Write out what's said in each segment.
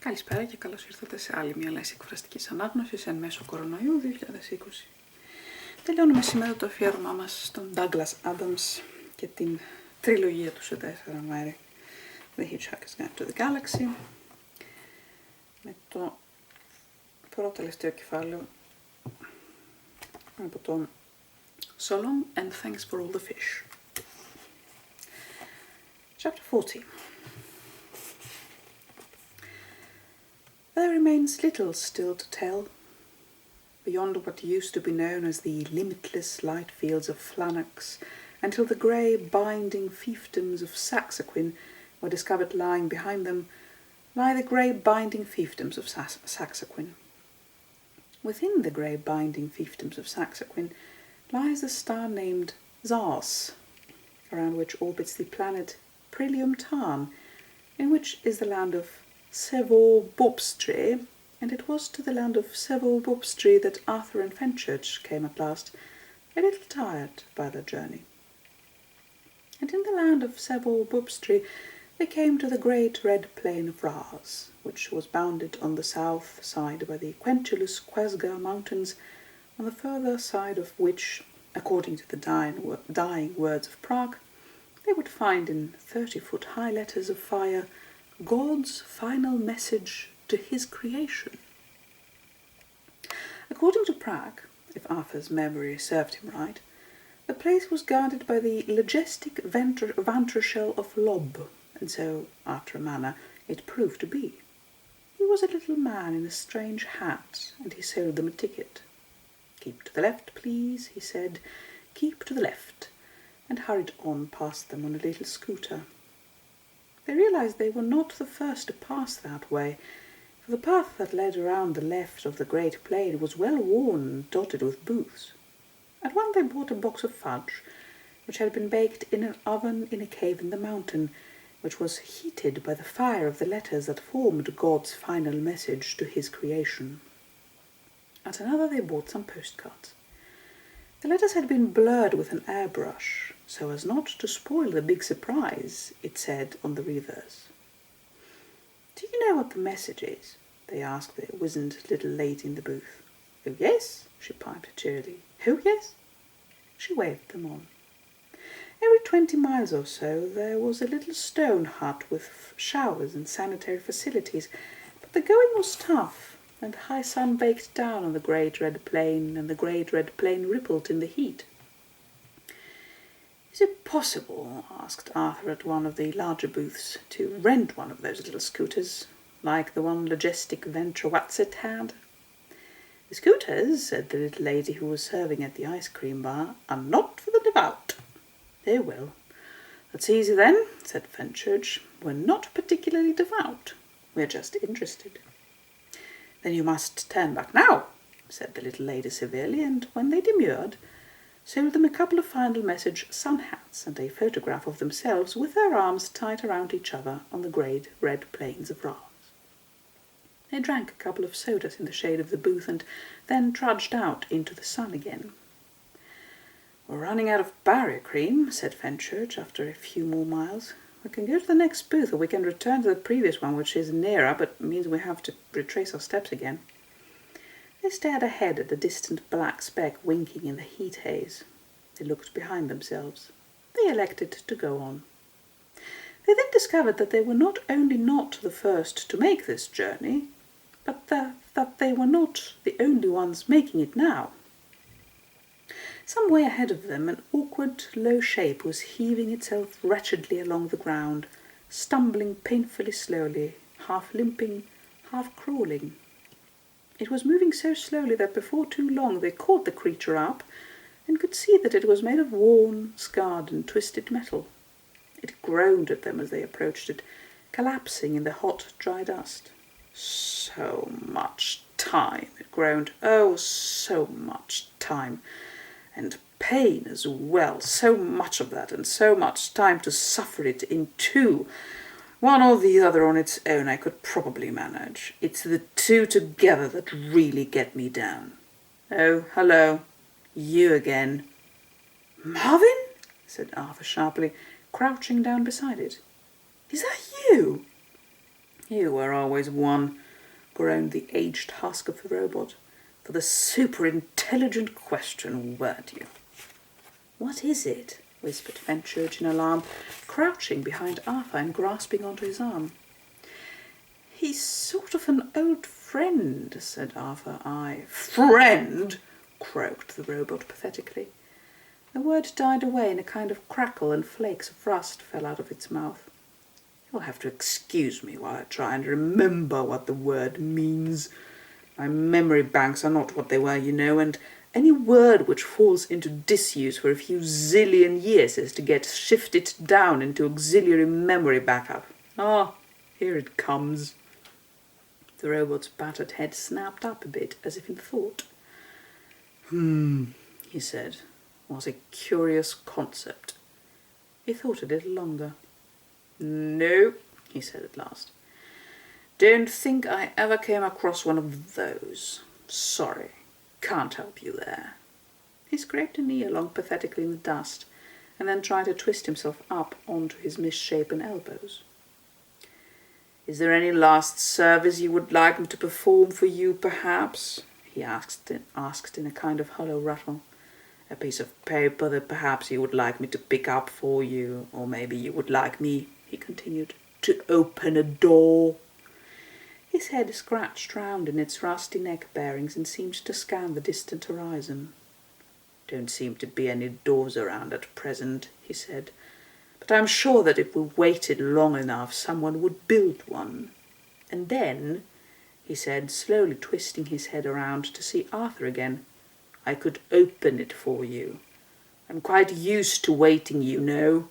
Καλησπέρα και καλώς ήρθατε σε άλλη μια λέξη εκφραστικής ανάγνωσης εν μέσω κορονοϊού 2020. Τελειώνουμε σήμερα το αφιέρωμά μας στον Douglas Adams και την τριλογία του σε 4 μέρη, The Hitchhiker's Guide to the Galaxy, με το πρώτο τελευταίο κεφάλαιο από τον So long and thanks for all the fish. Chapter 40. There remains little still to tell, beyond what used to be known as the limitless light fields of Flanax, until the grey binding fiefdoms of Saxaquin were discovered lying behind them, lie the grey binding fiefdoms of Saxaquin. Within the grey binding fiefdoms of Saxaquin lies the star named Zars, around which orbits the planet Prilium Tarn, in which is the land of Sevor-Bobstray, and it was to the land of Sevor-Bobstray that Arthur and Fenchurch came at last, a little tired by their journey. And in the land of Sevor-Bobstray they came to the great red plain of Raz, which was bounded on the south side by the Quentulus Quasgar mountains, on the further side of which, according to the dying words of Prague, they would find in 30-foot high letters of fire God's final message to his creation. According to Prague, if Arthur's memory served him right, the place was guarded by the logistic Vantrashel of Lob, and so, after a manner, it proved to be. He was a little man in a strange hat, and he sold them a ticket. "Keep to the left, please," he said, "keep to the left," and hurried on past them on a little scooter. They realized they were not the first to pass that way, for the path that led around the left of the great plain was well worn and dotted with booths. At one they bought a box of fudge, which had been baked in an oven in a cave in the mountain, which was heated by the fire of the letters that formed God's final message to his creation. At another they bought some postcards. The letters had been blurred with an airbrush, so as not to spoil the big surprise, it said on the reverse. "Do you know what the message is?" they asked the wizened little lady in the booth. "Oh, yes," she piped cheerily. "Oh, yes." She waved them on. Every 20 miles or so there was a little stone hut with showers and sanitary facilities, but the going was tough, and the high sun baked down on the great red plain, and the great red plain rippled in the heat. "Is it possible," asked Arthur at one of the larger booths, "to rent one of those little scooters, like the one Logistic Venture-Watset had?" "The scooters," said the little lady who was serving at the ice cream bar, "are not for the devout." "Oh, well, that's easy then," said Fenchurch. "We're not particularly devout. We're just interested." "Then you must turn back now," said the little lady severely, and when they demurred, sold them a couple of final message sun hats and a photograph of themselves with their arms tied around each other on the great red plains of Raz. They drank a couple of sodas in the shade of the booth and then trudged out into the sun again. "We're running out of barrier cream," said Fenchurch after a few more miles. "We can go to the next booth, or we can return to the previous one, which is nearer, but means we have to retrace our steps again." They stared ahead at the distant black speck winking in the heat haze. They looked behind themselves. They elected to go on. They then discovered that they were not only not the first to make this journey, but that they were not the only ones making it now. Some way ahead of them an awkward, low shape was heaving itself wretchedly along the ground, stumbling painfully slowly, half limping, half crawling. It was moving so slowly that before too long they caught the creature up and could see that it was made of worn, scarred and twisted metal. It groaned at them as they approached it, collapsing in the hot, dry dust. "So much time," it groaned. "Oh, so much time. And pain as well. So much of that, and so much time to suffer it in two. One or the other on its own I could probably manage. It's the two together that really get me down. Oh, hello. You again." "Marvin?" said Arthur sharply, crouching down beside it. "Is that you?" You were always one, groaned the aged husk of the robot. For the super-intelligent question, weren't you? What is it? Whispered Fenchurch in alarm, crouching behind Arthur and grasping onto his arm. He's sort of an old friend, said Arthur. Friend? Croaked the robot pathetically. The word died away in a kind of crackle, and flakes of rust fell out of its mouth. You'll have to excuse me while I try and remember what the word means. My memory banks are not what they were, you know, and any word which falls into disuse for a few zillion years is to get shifted down into auxiliary memory backup. Ah, here it comes. The robot's battered head snapped up a bit, as if in thought. He said. What a curious concept. He thought a little longer. No, he said at last. Don't think I ever came across one of those. Sorry, can't help you there. He scraped a knee along pathetically in the dust, and then tried to twist himself up onto his misshapen elbows. Is there any last service you would like me to perform for you, perhaps? He asked in a kind of hollow rattle. A piece of paper that perhaps you would like me to pick up for you, or maybe you would like me, he continued, to open a door. His head scratched round in its rusty neck bearings and seemed to scan the distant horizon. Don't seem to be any doors around at present, he said, but I'm sure that if we waited long enough someone would build one. And then, he said, slowly twisting his head around to see Arthur again, I could open it for you. I'm quite used to waiting, you know.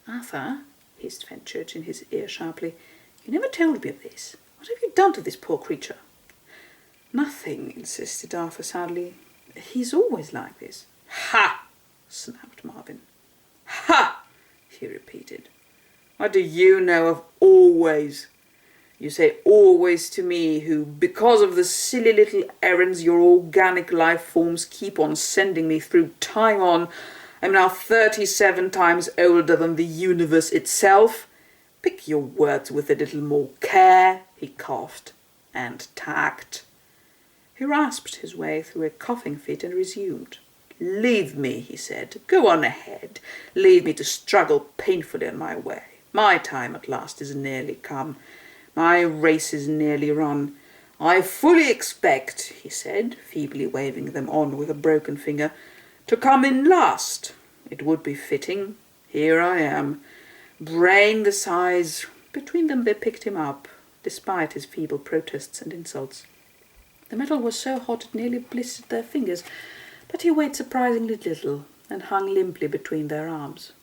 Arthur, hissed Fenchurch in his ear sharply, you never told me of this. What have you done to this poor creature? Nothing, insisted Arthur sadly. He's always like this. Ha! Snapped Marvin. Ha! He repeated. What do you know of always? You say always to me, who, because of the silly little errands your organic life forms keep on sending me through time on, I'm now 37 times older than the universe itself. Pick your words with a little more care, he coughed, and tact. He rasped his way through a coughing fit and resumed. Leave me, he said. Go on ahead. Leave me to struggle painfully on my way. My time at last is nearly come. My race is nearly run. I fully expect, he said, feebly waving them on with a broken finger, to come in last. It would be fitting. Here I am. Brain the size. Between them they picked him up, despite his feeble protests and insults. The metal was so hot it nearly blistered their fingers, but he weighed surprisingly little and hung limply between their arms.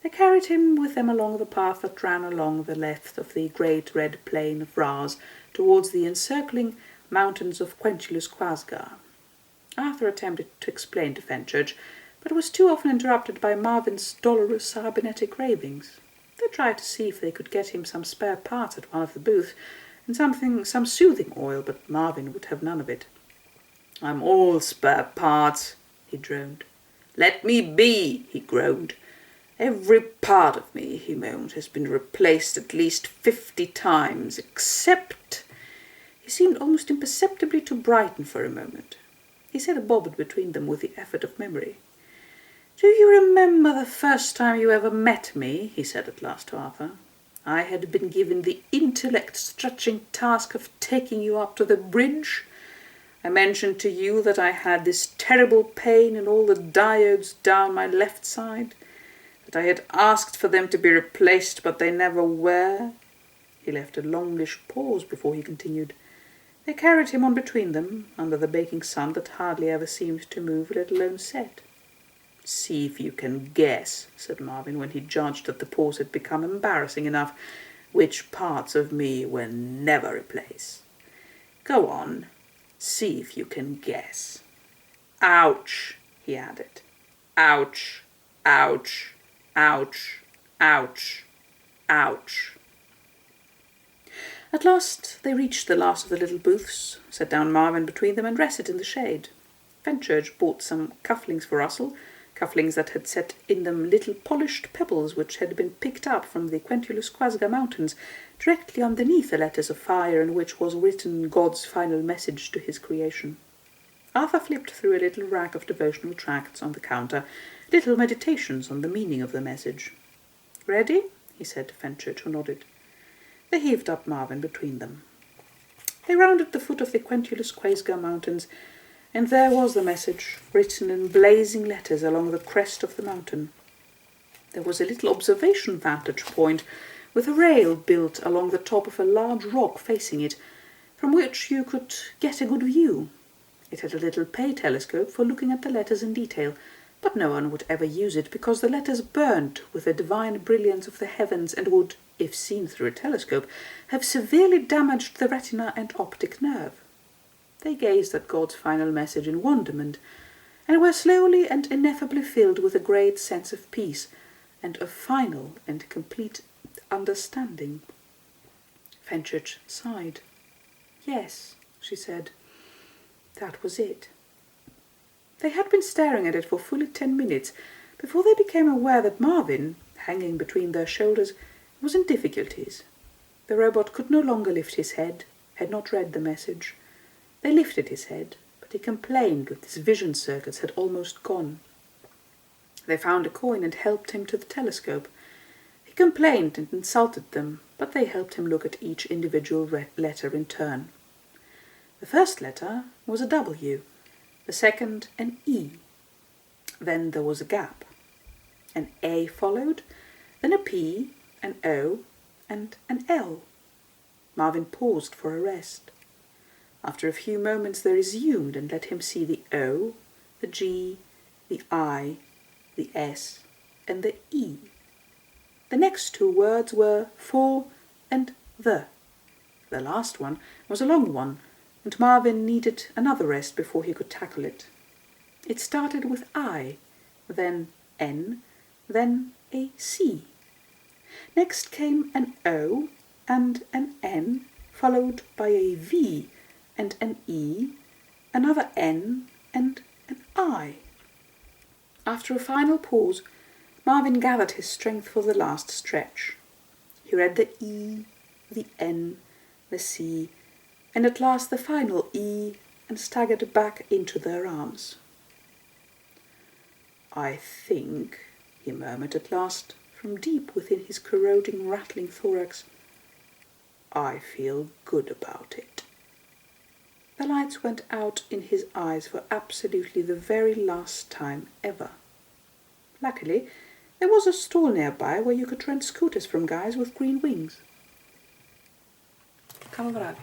They carried him with them along the path that ran along the left of the great red plain of Raz towards the encircling mountains of Quenchulus-Quasgar. Arthur attempted to explain to Fenchurch, but was too often interrupted by Marvin's dolorous cybernetic ravings. They tried to see if they could get him some spare parts at one of the booths, and some soothing oil, but Marvin would have none of it. I'm all spare parts, he droned. Let me be, he groaned. Every part of me, he moaned, has been replaced at least 50 times, except... He seemed almost imperceptibly to brighten for a moment. He said a bobbed between them with the effort of memory. Do you remember the first time you ever met me? He said at last to Arthur. I had been given the intellect-stretching task of taking you up to the bridge. I mentioned to you that I had this terrible pain in all the diodes down my left side, that I had asked for them to be replaced, but they never were. He left a longish pause before he continued. They carried him on between them, under the baking sun that hardly ever seemed to move, let alone set. See if you can guess, said Marvin, when he judged that the pause had become embarrassing enough, which parts of me were never replaced. Go on, see if you can guess. Ouch, he added. Ouch, ouch, ouch, ouch, ouch. At last they reached the last of the little booths, sat down Marvin between them, and rested in the shade. Fenchurch bought some cufflinks for Russell, cufflinks that had set in them little polished pebbles which had been picked up from the Quenchulus-Quasgar mountains, directly underneath the letters of fire in which was written God's final message to his creation. Arthur flipped through a little rack of devotional tracts on the counter, little meditations on the meaning of the message. "Ready?" he said to Fenchurch, who nodded. They heaved up Marvin between them. They rounded the foot of the Quentulus Quaesgar Mountains, and there was the message, written in blazing letters along the crest of the mountain. There was a little observation vantage point, with a rail built along the top of a large rock facing it, from which you could get a good view. It had a little pay telescope for looking at the letters in detail, but no one would ever use it, because the letters burned with the divine brilliance of the heavens and would, if seen through a telescope, have severely damaged the retina and optic nerve. They gazed at God's final message in wonderment, and were slowly and ineffably filled with a great sense of peace, and of final and complete understanding. Fenchurch sighed. "Yes," she said, "that was it." They had been staring at it for fully 10 minutes before they became aware that Marvin, hanging between their shoulders, was in difficulties. The robot could no longer lift his head, had not read the message. They lifted his head, but he complained that his vision circuits had almost gone. They found a coin and helped him to the telescope. He complained and insulted them, but they helped him look at each individual letter in turn. The first letter was a W, the second an E. Then there was a gap. An A followed, then a P, an O, and an L. Marvin paused for a rest. After a few moments they resumed and let him see the O, the G, the I, the S, and the E. The next two words were for and the. The last one was a long one, and Marvin needed another rest before he could tackle it. It started with I, then N, then a C. Next came an O and an N, followed by a V and an E, another N and an I. After a final pause, Marvin gathered his strength for the last stretch. He read the E, the N, the C, and at last the final E, and staggered back into their arms. "I think," he murmured at last, from deep within his corroding, rattling thorax, "I feel good about it." The lights went out in his eyes for absolutely the very last time ever. Luckily, there was a stall nearby where you could rent scooters from guys with green wings. Cavo bravi.